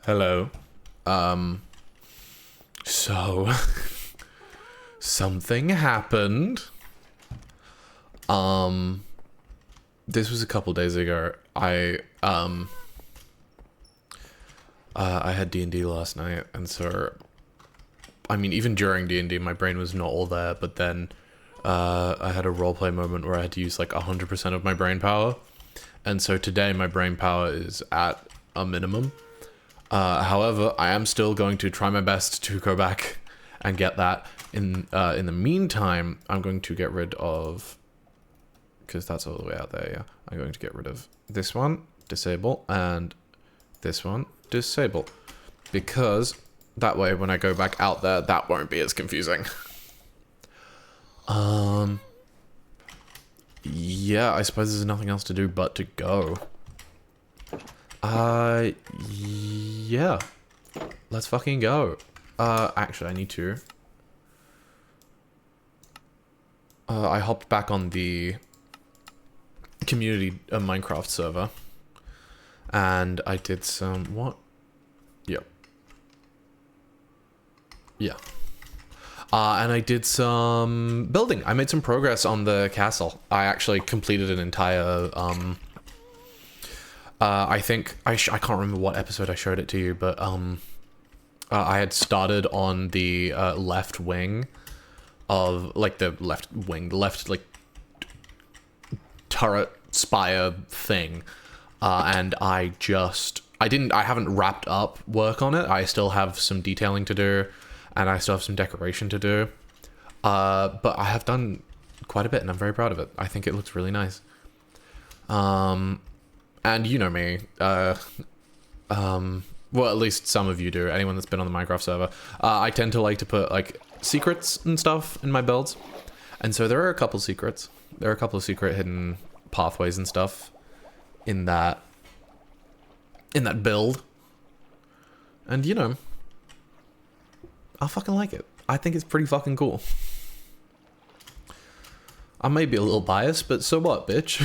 Hello. So something happened. This was a couple days ago. I had D&D last night, and so I mean, even during D&D, my brain was not all there, but then I had a roleplay moment where I had to use like 100% of my brain power. And so today my brain power is at a minimum. However, I am still going to try my best to go back and get that. In the meantime, I'm going to get rid of, because that's all the way out there, yeah. I'm going to get rid of this one, disable, and this one, disable. Because that way, when I go back out there, that won't be as confusing. Yeah, I suppose there's nothing else to do but to go. Yeah. Let's fucking go. Actually, I need to. I hopped back on the community Minecraft server. And I did some, what? Yep. Yeah. And I did some building. I made some progress on the castle. I actually completed an entire, I think, I can't remember what episode I showed it to you, but, I had started on the, left wing of, like, the left, like, turret spire thing. And I haven't wrapped up work on it. I still have some detailing to do. And I still have some decoration to do. But I have done quite a bit, and I'm very proud of it. I think it looks really nice. And you know me. Well, at least some of you do. Anyone that's been on the Minecraft server. I tend to like to put, like, secrets and stuff in my builds. And so there are a couple secrets. There are a couple of secret hidden pathways and stuff in that build. And, you know, I fucking like it. I think it's pretty fucking cool. I may be a little biased, but so what, bitch?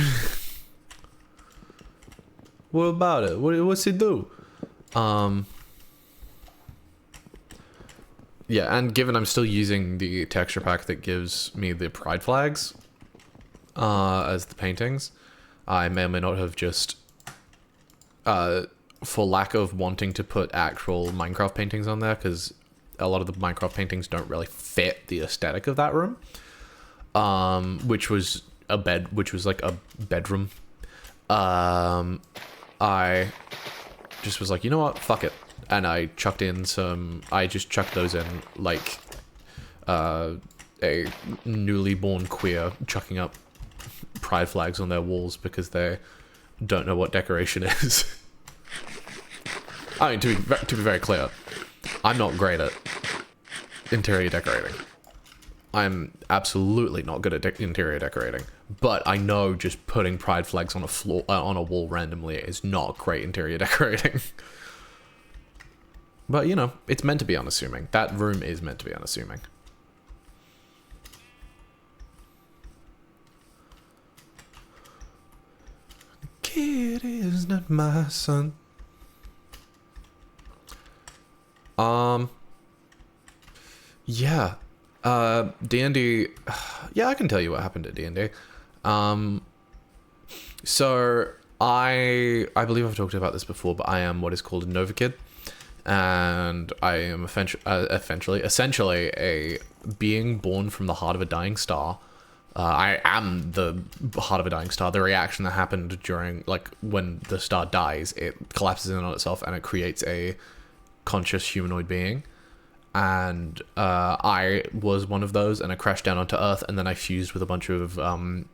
What about it? What's it do? Yeah, and given I'm still using the texture pack that gives me the pride flags as the paintings, I may or may not have just, for lack of wanting to put actual Minecraft paintings on there, because a lot of the Minecraft paintings don't really fit the aesthetic of that room. Which was like a bedroom. I just was like, you know what, fuck it. And I just chucked those in like, a newly born queer chucking up pride flags on their walls because they don't know what decoration is. I mean, to be very clear, I'm not great at interior decorating. I'm absolutely not good at interior decorating. But I know just putting pride flags on a floor, on a wall randomly is not great interior decorating. But, you know, it's meant to be unassuming. That room is meant to be unassuming. Kid is not my son. Yeah. D&D, yeah, I can tell you what happened at D&D. So I believe I've talked about this before, but I am what is called a Nova Kid, and I am essentially a being born from the heart of a dying star. I am the heart of a dying star. The reaction that happened during, like, when the star dies, it collapses in on itself and it creates a conscious humanoid being. And I was one of those, and I crashed down onto Earth, and then I fused with a bunch of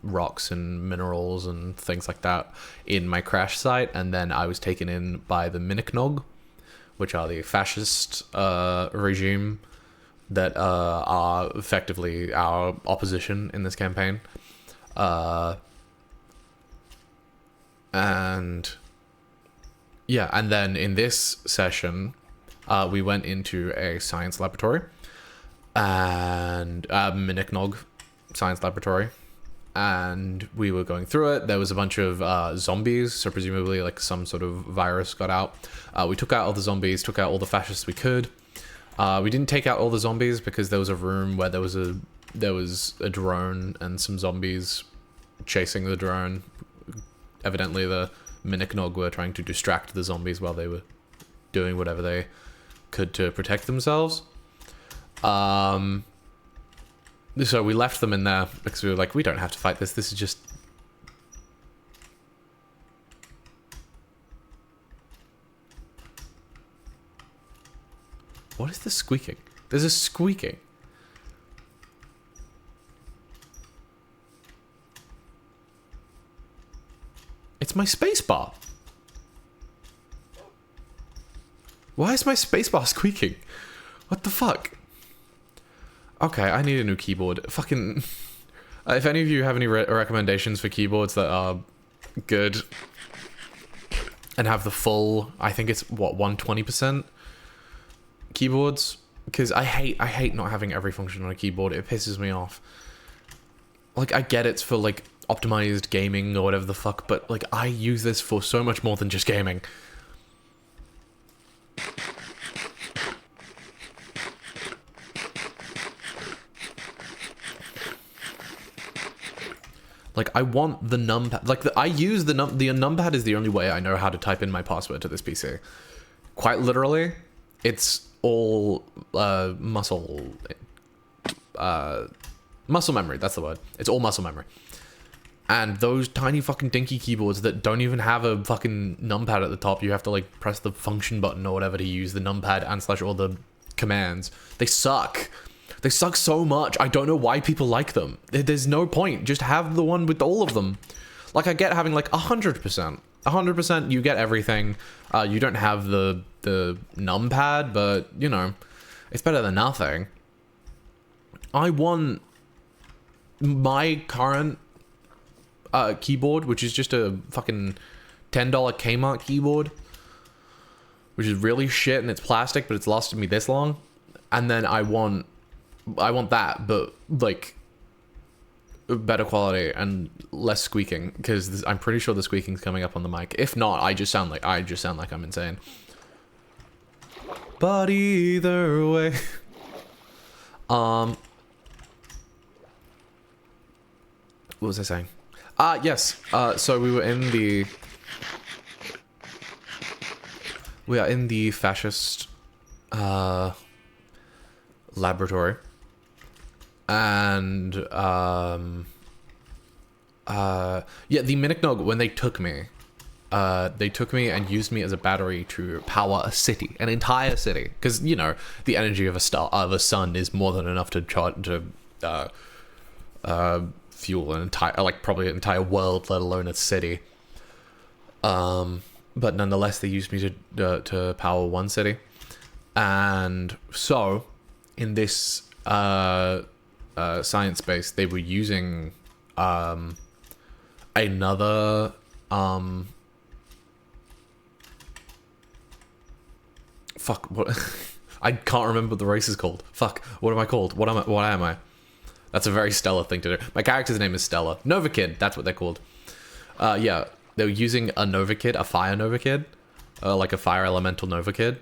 rocks and minerals and things like that in my crash site, and then I was taken in by the Miniknog, which are the fascist regime that are effectively our opposition in this campaign. And yeah, and then in this session, we went into a science laboratory, and Miniknog science laboratory, and we were going through it. There was a bunch of zombies, so presumably like some sort of virus got out. We took out all the zombies, took out all the fascists we could. We didn't take out all the zombies because there was a room where there was a drone and some zombies chasing the drone. Evidently the Miniknog were trying to distract the zombies while they were doing whatever they could to protect themselves. So we left them in there because we were like, we don't have to fight this. This is just... What is this squeaking? There's a squeaking. It's my spacebar. Why is my spacebar squeaking? What the fuck? Okay, I need a new keyboard. Fucking... if any of you have any recommendations for keyboards that are good and have the full, I think it's, what, 120% keyboards? Because I hate not having every function on a keyboard. It pisses me off. Like, I get it's for, like, optimized gaming or whatever the fuck, but, like, I use this for so much more than just gaming. Like, I want the numpad. Like, I use the numpad is the only way I know how to type in my password to this PC. Quite literally, it's all muscle memory. That's the word. It's all muscle memory. And those tiny fucking dinky keyboards that don't even have a fucking numpad at the top, you have to like press the function button or whatever to use the numpad and slash all the commands. They suck. They suck so much. I don't know why people like them. There's no point. Just have the one with all of them. Like, I get having like 100%. 100% you get everything. You don't have the numpad, but you know, it's better than nothing. I want my current keyboard, which is just a fucking $10 Kmart keyboard, which is really shit and it's plastic, but it's lasted me this long. And then I want that, but like better quality and less squeaking, because I'm pretty sure the squeaking's coming up on the mic. If not, I just sound like I'm insane. But either way, what was I saying? Yes. So we are in the fascist laboratory, and yeah, the Miniknog, when they took me and used me as a battery to power a city, an entire city, because you know the energy of a sun is more than enough to fuel an entire, like probably an entire world, let alone a city. But nonetheless, they used me to power one city, and so in this science base, they were using another fuck, what I can't remember what the race is called. Fuck, what am I called? What am I? That's a very Stella thing to do. My character's name is Stella. Nova Kid, that's what they're called. Yeah, they were using a Nova Kid, a fire Nova Kid, like a fire elemental Nova Kid.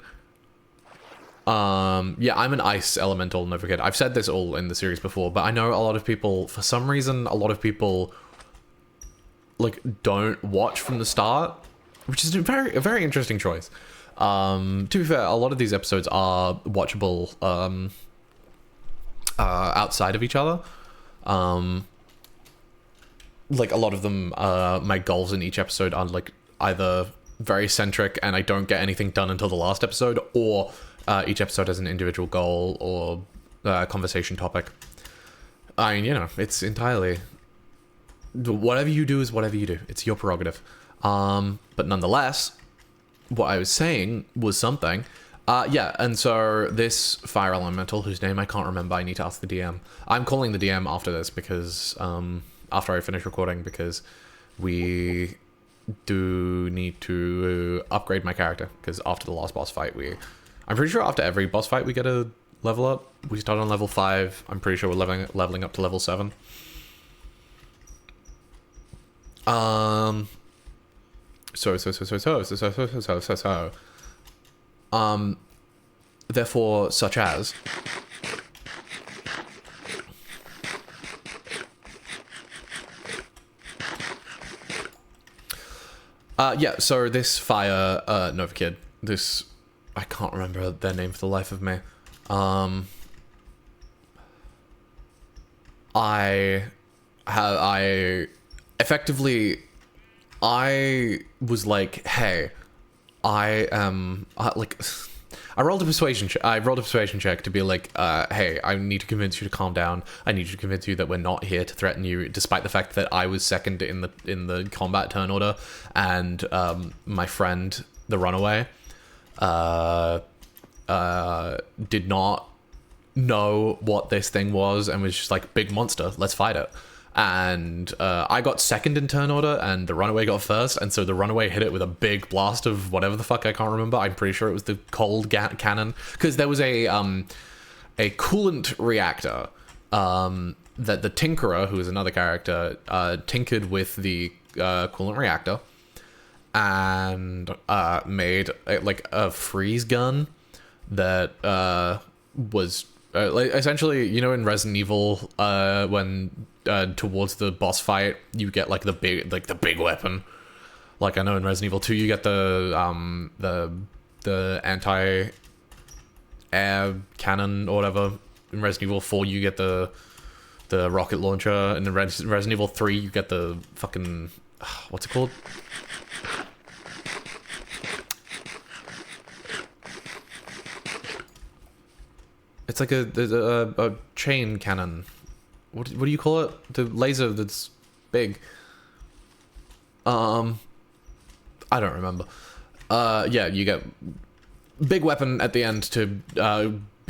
Yeah, I'm an ice elemental Nova Kid. I've said this all in the series before, but I know a lot of people, for some reason, like don't watch from the start, which is a very interesting choice. To be fair, a lot of these episodes are watchable outside of each other. Like a lot of them, my goals in each episode are like either very centric and I don't get anything done until the last episode, or each episode has an individual goal or conversation topic. I mean, you know, it's entirely, whatever you do is whatever you do. It's your prerogative. But nonetheless, what I was saying was something. Yeah, and so this fire elemental, whose name I can't remember, I need to ask the DM. I'm calling the DM after this because, after I finish recording, because we do need to upgrade my character, because after the last boss fight, I'm pretty sure after every boss fight we get a level up. We start on level 5. I'm pretty sure we're leveling up to level 7. Um. So. Therefore, such as. Yeah, so this fire, Nova Kid, this, I can't remember their name for the life of me. I effectively, I was like, hey, I am, like, I rolled a persuasion check to be like, hey, I need to convince you to calm down. I need to convince you that we're not here to threaten you, despite the fact that I was second in the combat turn order, and my friend, the runaway, did not know what this thing was and was just like, big monster, let's fight it. And I got second in turn order, and the runaway got first, and so the runaway hit it with a big blast of whatever the fuck, I can't remember. I'm pretty sure it was the cold cannon, because there was a coolant reactor that the Tinkerer, who is another character, tinkered with the coolant reactor and made like a freeze gun that was like, essentially, you know, in Resident Evil, when towards the boss fight, you get like the big weapon. Like, I know in Resident Evil 2, you get the anti-air cannon or whatever. In Resident Evil 4, you get the rocket launcher, and in Resident Evil 3, you get the fucking, what's it called? It's like a chain cannon. What do you call it? The laser that's big. I don't remember. Yeah, you get big weapon at the end to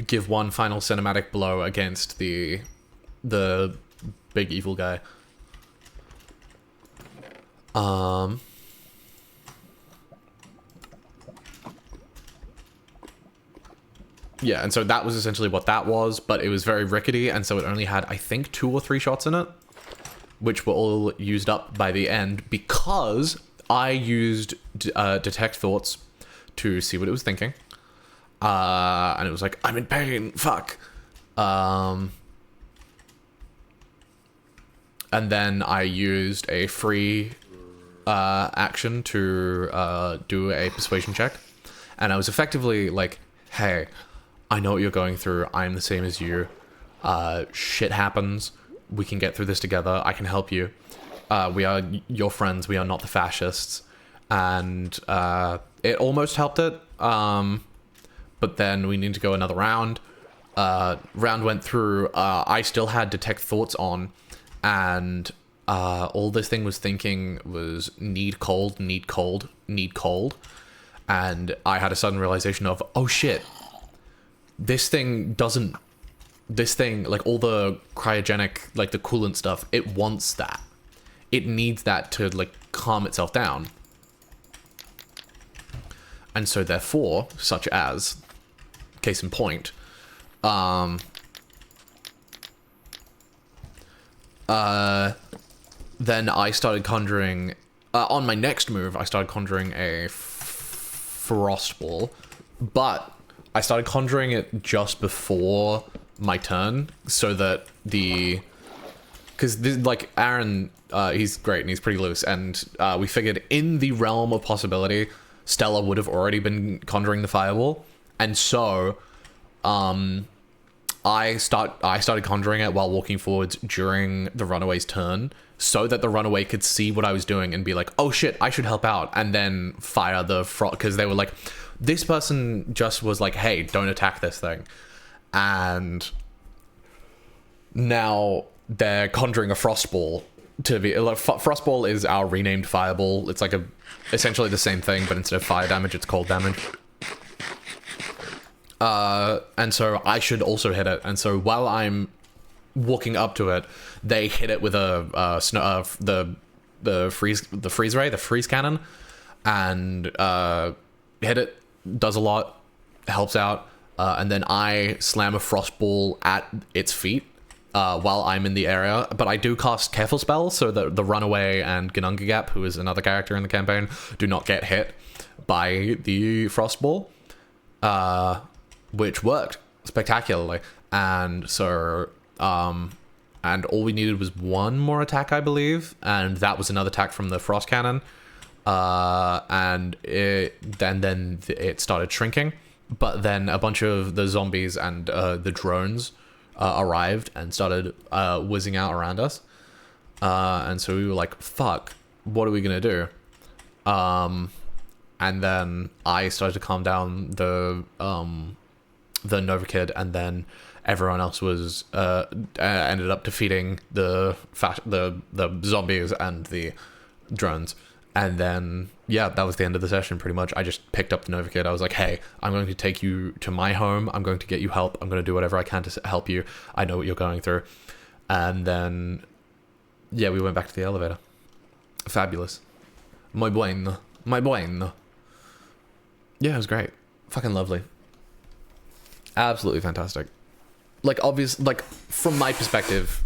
give one final cinematic blow against the big evil guy. Yeah, and so that was essentially what that was, but it was very rickety, and so it only had, I think, 2 or 3 shots in it, which were all used up by the end because I used Detect Thoughts to see what it was thinking. And it was like, I'm in pain, fuck. And then I used a free action to do a persuasion check. And I was effectively like, hey, I know what you're going through. I'm the same as you. Shit happens. We can get through this together. I can help you. We are your friends. We are not the fascists. And it almost helped it. But then we need to go another round. Round went through. I still had Detect Thoughts on. And all this thing was thinking was need cold, need cold, need cold. And I had a sudden realization of, oh shit. This thing, like all the cryogenic, like the coolant stuff, it wants that. It needs that to like calm itself down. And so therefore, such as, case in point, then I started conjuring, on my next move, I started conjuring a frost ball, but I started conjuring it just before my turn, so that because like Aaron, he's great and he's pretty loose, and we figured in the realm of possibility, Stella would have already been conjuring the fireball, and so I started conjuring it while walking forwards during the runaway's turn, so that the runaway could see what I was doing and be like, oh shit, I should help out, and then fire the frost, because they were like, this person just was like, hey, don't attack this thing. And now they're conjuring a frostball to be like, frostball is our renamed fireball. It's like essentially the same thing, but instead of fire damage, it's cold damage. And so I should also hit it. And so while I'm walking up to it, they hit it with the freeze cannon, and hit it. Does a lot, helps out, and then I slam a frost ball at its feet, while I'm in the area, but I do cast careful spells so that the runaway and Gunungagap, who is another character in the campaign, do not get hit by the frost ball, which worked spectacularly. And so and all we needed was one more attack, I believe, and that was another attack from the frost cannon, and then it started shrinking. But then a bunch of the zombies and the drones arrived and started whizzing out around us. And so we were like, fuck, what are we going to do? And then I started to calm down the Nova Kid, and then everyone else was ended up defeating the zombies and the drones. And then, yeah, that was the end of the session, pretty much. I just picked up the Nova Kid. I was like, hey, I'm going to take you to my home. I'm going to get you help. I'm going to do whatever I can to help you. I know what you're going through. And then, yeah, we went back to the elevator. Fabulous. Muy bueno. Muy bueno. Yeah, it was great. Fucking lovely. Absolutely fantastic. Like, from my perspective,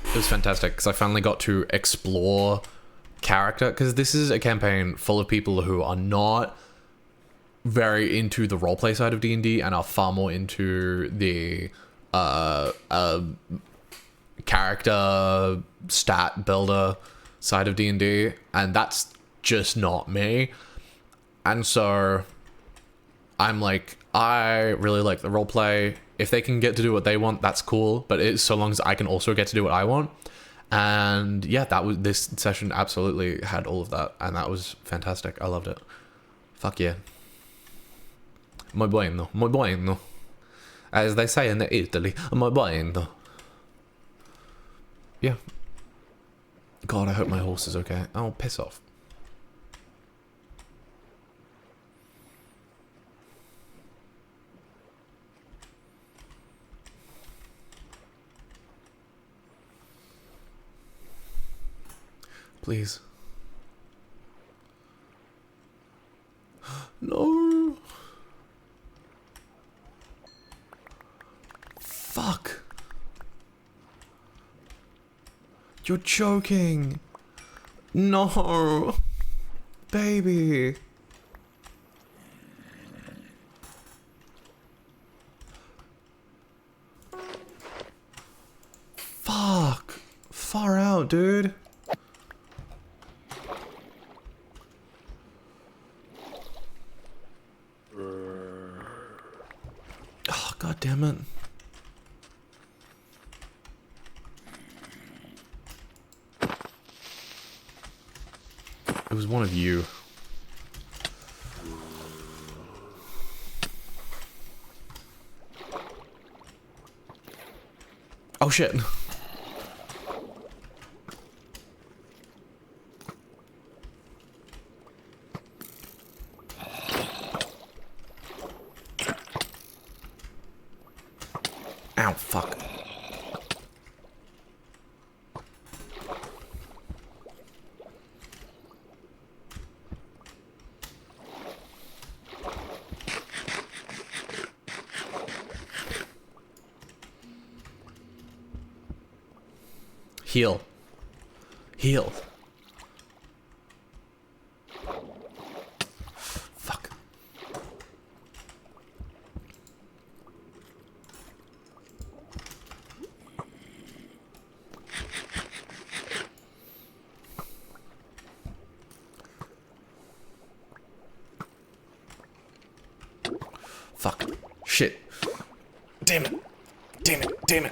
it was fantastic because I finally got to explore character, because this is a campaign full of people who are not very into the roleplay side of D&D and are far more into the character stat builder side of D&D, and that's just not me. And so I'm like, I really like the roleplay. If they can get to do what they want, that's cool, but it's so long as I can also get to do what I want. And yeah, this session absolutely had all of that, and that was fantastic. I loved it. Fuck yeah. Muy bueno, muy bueno. As they say in Italy, muy bueno. Yeah. God, I hope my horse is okay. Oh, piss off. Please. No. Fuck. You're joking. No. Baby. Fuck. Far out, dude. Oh, God damn it. It was one of you. Oh shit. Ow, fuck. Heal. Heal. Fuck. Fuck. Shit. Damn it. Damn it. Damn it.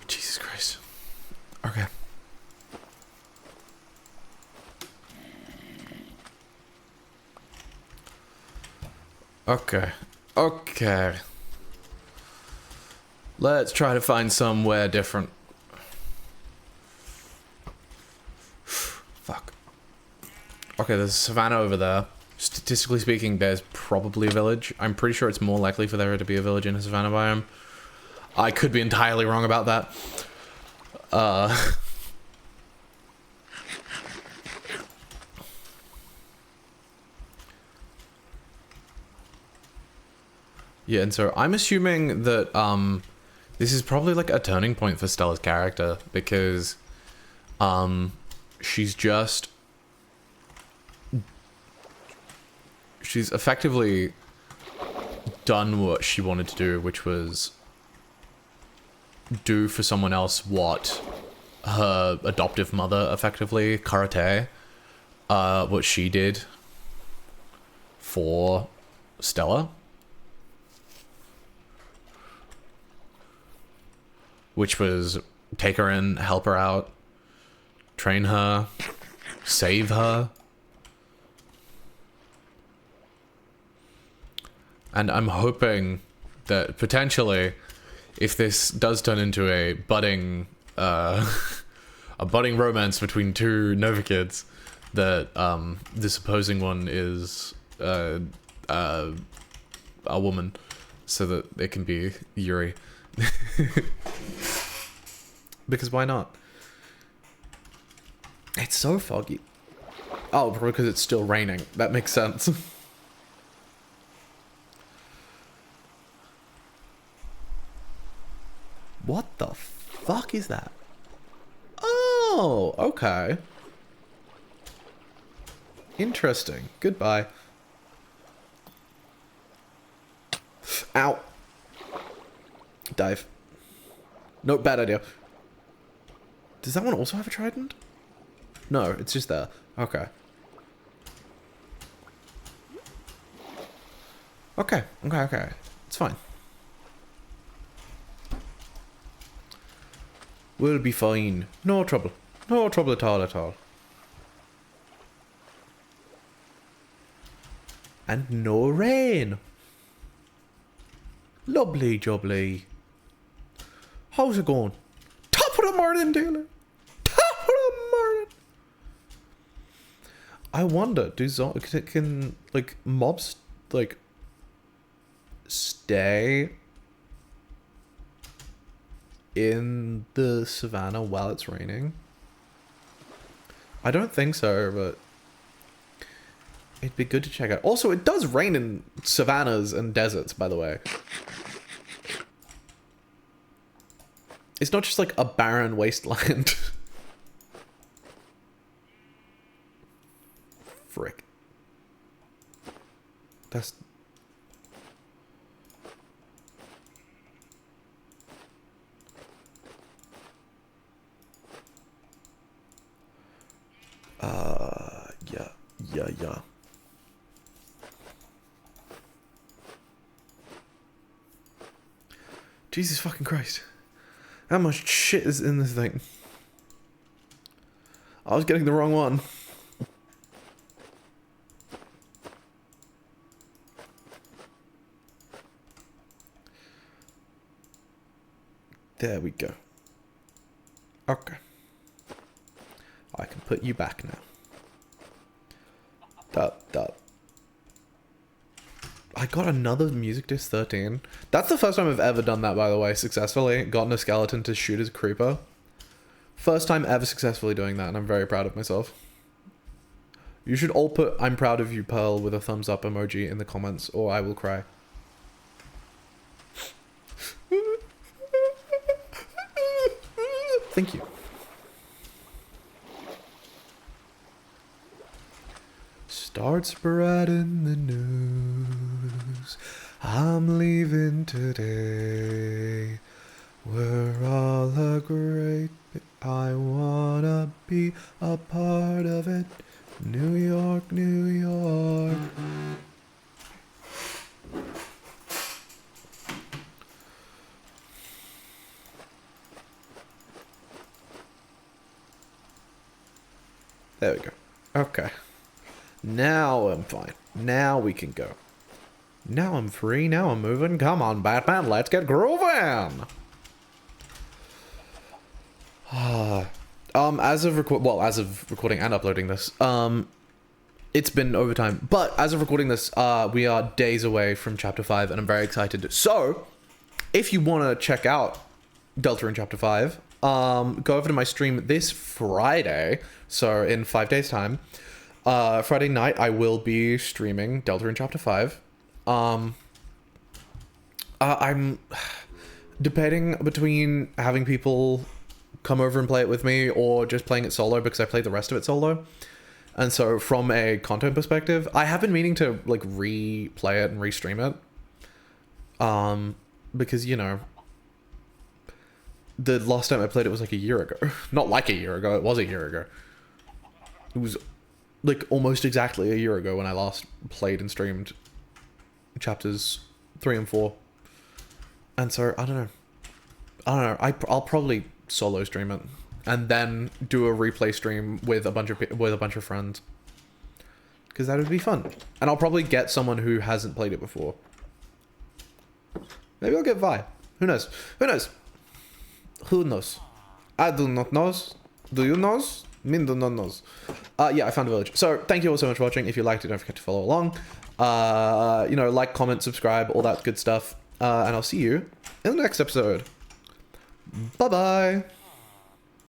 Jesus Christ. Okay. Okay. Okay. Let's try to find somewhere different. Fuck. Okay, there's a savannah over there. Statistically speaking, there's probably a village. I'm pretty sure it's more likely for there to be a village in a savannah biome. I could be entirely wrong about that. Yeah, and so I'm assuming that this is probably like a turning point for Stella's character because she's effectively done what she wanted to do, which was do for someone else what her adoptive mother effectively, Karate, what she did for Stella. Which was take her in, help her out, train her, save her. And I'm hoping that potentially, if this does turn into a budding romance between two Nova kids, that this opposing one is a woman, so that it can be Yuri. Because why not? It's so foggy. Oh, probably because it's still raining. That makes sense. What the fuck is that? Oh, okay. Interesting. Goodbye. Ow. Dive. No, bad idea. Does that one also have a trident? No, it's just there. Okay. Okay, okay. It's fine. We'll be fine. No trouble. No trouble at all. And no rain. Lovely jubbly. How's it going? Top of the morning, Taylor. Top of the morning. I wonder, can like mobs like stay in the savannah while it's raining? I don't think so, but it'd be good to check out. Also, it does rain in savannas and deserts, by the way. It's not just like a barren wasteland. Frick. That's... Yeah. Jesus fucking Christ. How much shit is in this thing? I was getting the wrong one. There we go. Okay. I can put you back now. That. I got another music disc 13. That's the first time I've ever done that, by the way, successfully. Gotten a skeleton to shoot as a creeper. First time ever successfully doing that, and I'm very proud of myself. You should all put "I'm proud of you, Pearl" with a thumbs up emoji in the comments, or I will cry. Thank you. Start spreading the news. I'm leaving today. We're all a great. I wanna be a part of it. New York, New York. There we go. Okay. Now I'm fine. Now we can go. Now I'm free. Now I'm moving. Come on, Batman. Let's get grooving. As of recording and uploading this, it's been overtime. But as of recording this, we are days away from Chapter 5, and I'm very excited. So, if you want to check out Delta in Chapter 5, go over to my stream this Friday. So, in 5 days' time. Friday night, I will be streaming Delta in Chapter 5. I'm debating between having people come over and play it with me or just playing it solo because I played the rest of it solo. And so from a content perspective, I have been meaning to like replay it and restream it. Because, you know, the last time I played it was like a year ago. Not like a year ago, it was a year ago. It was like almost exactly a year ago when I last played and streamed chapters 3 and 4. And so, I don't know. I'll probably solo stream it and then do a replay stream with a bunch of friends, because that would be fun. And I'll probably get someone who hasn't played it before. Maybe I'll get Vi. Who knows? Who knows? Who knows? I do not know. Do you know? Min do not knows. Yeah, I found a village. So thank you all so much for watching. If you liked it, don't forget to follow along. You know, like, comment, subscribe, all that good stuff. And I'll see you in the next episode. Bye-bye.